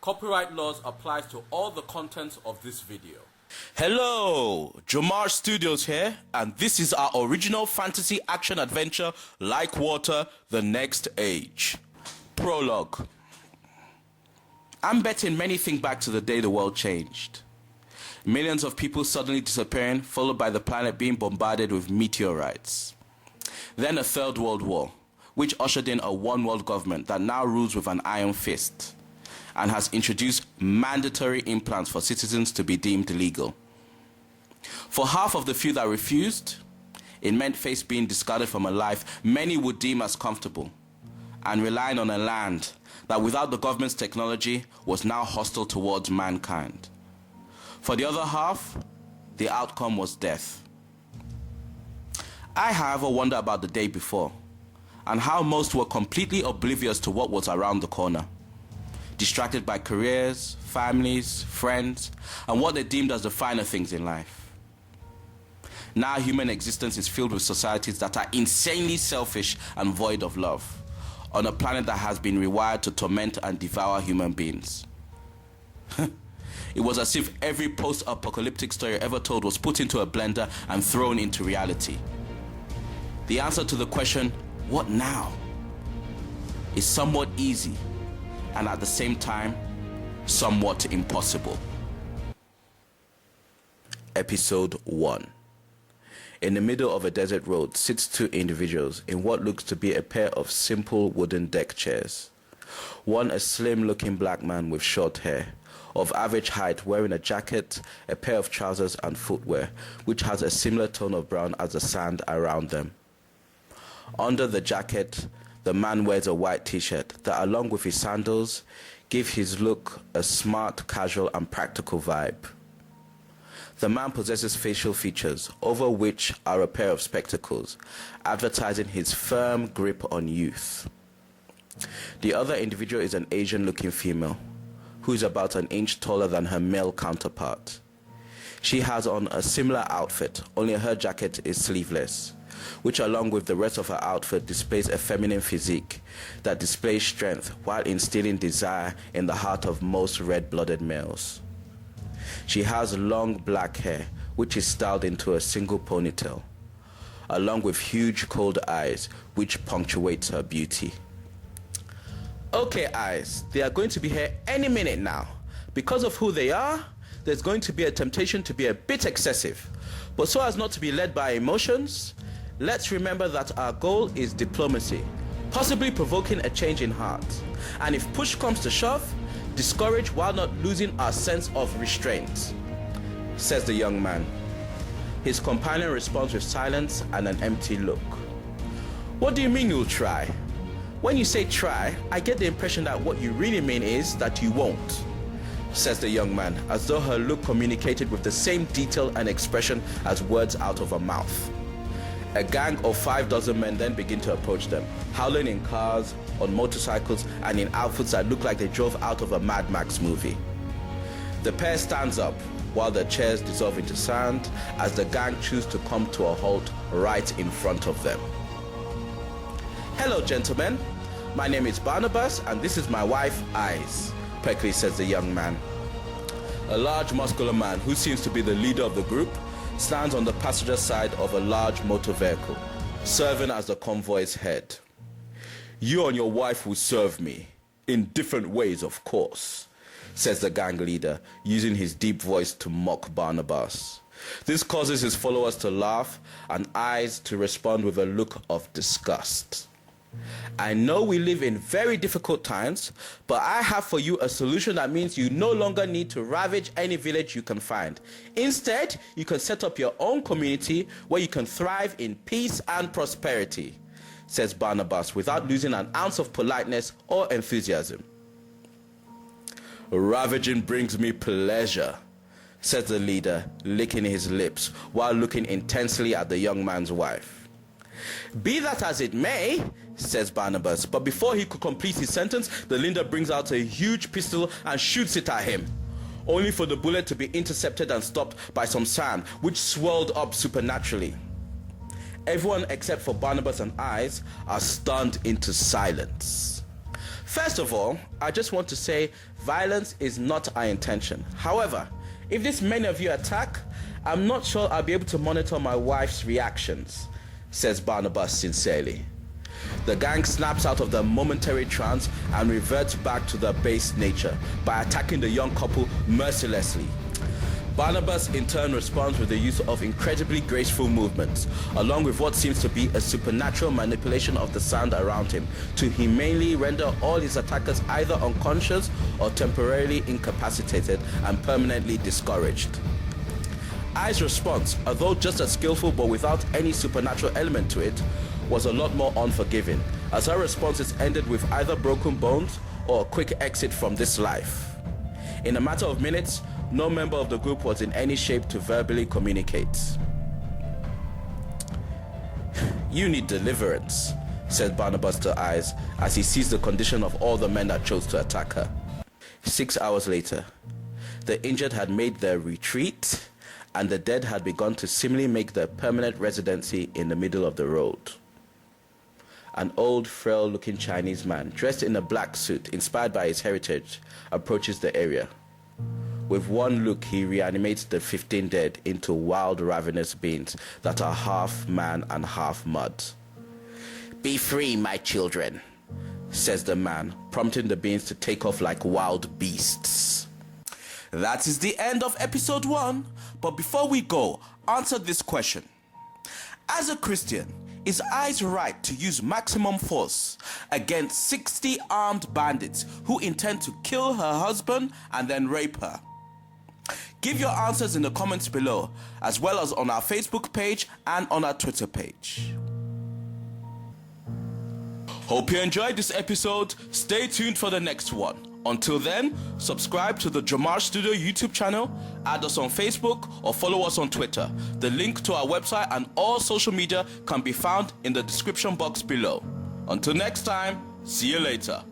Copyright laws applies to all the contents of this video. Hello, JOMAJ Studios here, and this is our original fantasy action adventure, Like Water, The Next Age. Prologue. I'm betting many think back to the day the world changed. Millions of people suddenly disappearing, followed by the planet being bombarded with meteorites. Then a third world war, which ushered in a one world government that now rules with an iron fist and has introduced mandatory implants for citizens to be deemed legal. For half of the few that refused, it meant face being discarded from a life many would deem as comfortable and relying on a land that without the government's technology was now hostile towards mankind. For the other half, the outcome was death. I, however, wonder about the day before and how most were completely oblivious to what was around the corner, distracted by careers, families, friends, and what they deemed as the finer things in life. Now human existence is filled with societies that are insanely selfish and void of love, on a planet that has been rewired to torment and devour human beings. It was as if every post-apocalyptic story ever told was put into a blender and thrown into reality. The answer to the question, what now, is somewhat easy and at the same time, somewhat impossible. Episode 1. In the middle of a desert road sits two individuals in what looks to be a pair of simple wooden deck chairs. One a slim-looking black man with short hair, of average height, wearing a jacket, a pair of trousers and footwear, which has a similar tone of brown as the sand around them. Under the jacket, the man wears a white t-shirt that, along with his sandals, give his look a smart, casual and practical vibe. The man possesses facial features, over which are a pair of spectacles, advertising his firm grip on youth. The other individual is an Asian-looking female, who is about an inch taller than her male counterpart. She has on a similar outfit, only her jacket is sleeveless, which along with the rest of her outfit displays a feminine physique that displays strength while instilling desire in the heart of most red-blooded males. She has long black hair, which is styled into a single ponytail, along with huge cold eyes, which punctuates her beauty. Okay, eyes, they are going to be here any minute now. Because of who they are, there's going to be a temptation to be a bit excessive. But so as not to be led by emotions, let's remember that our goal is diplomacy, possibly provoking a change in heart. And if push comes to shove, discourage while not losing our sense of restraint, says the young man. His companion responds with silence and an empty look. What do you mean you'll try? When you say try, I get the impression that what you really mean is that you won't, says the young man, as though her look communicated with the same detail and expression as words out of her mouth. A gang of 6 men then begin to approach them, howling in cars, on motorcycles, and in outfits that look like they drove out of a Mad Max movie. The pair stands up while their chairs dissolve into sand as the gang choose to come to a halt right in front of them. Hello, gentlemen. My name is Barnabas, and this is my wife, Eyes, perkily says the young man. A large, muscular man who seems to be the leader of the group stands on the passenger side of a large motor vehicle, serving as the convoy's head. You and your wife will serve me, in different ways of course, says the gang leader, using his deep voice to mock Barnabas. This causes his followers to laugh and Eyes to respond with a look of disgust. I know we live in very difficult times, but I have for you a solution that means you no longer need to ravage any village you can find. Instead, you can set up your own community where you can thrive in peace and prosperity, says Barnabas without losing an ounce of politeness or enthusiasm. Ravaging brings me pleasure, says the leader, licking his lips while looking intensely at the young man's wife. Be that as it may, says Barnabas, but before he could complete his sentence, the leader brings out a huge pistol and shoots it at him, only for the bullet to be intercepted and stopped by some sand, which swirled up supernaturally. Everyone except for Barnabas and Eyes are stunned into silence. First of all, I just want to say violence is not our intention. However, if this many of you attack, I'm not sure I'll be able to monitor my wife's reactions, says Barnabas sincerely. The gang snaps out of the momentary trance and reverts back to their base nature by attacking the young couple mercilessly. Barnabas in turn responds with the use of incredibly graceful movements, along with what seems to be a supernatural manipulation of the sand around him, to humanely render all his attackers either unconscious or temporarily incapacitated and permanently discouraged. Ai's response, although just as skillful but without any supernatural element to it, was a lot more unforgiving, as her responses ended with either broken bones or a quick exit from this life. In a matter of minutes, no member of the group was in any shape to verbally communicate. "You need deliverance," said Barnabas to Eyes as he sees the condition of all the men that chose to attack her. 6 hours later, the injured had made their retreat and the dead had begun to seemingly make their permanent residency in the middle of the road. An old, frail-looking Chinese man, dressed in a black suit inspired by his heritage, approaches the area. With one look, he reanimates the 15 dead into wild, ravenous beings that are half man and half mud. "Be free, my children," says the man, prompting the beings to take off like wild beasts. That is the end of episode 1. But before we go, answer this question. As a Christian, is Ai's right to use maximum force against 60 armed bandits who intend to kill her husband and then rape her? Give your answers in the comments below, as well as on our Facebook page and on our Twitter page. Hope you enjoyed this episode. Stay tuned for the next one. Until then, subscribe to the JOMAJ Studio YouTube channel, add us on Facebook, or follow us on Twitter. The link to our website and all social media can be found in the description box below. Until next time, see you later.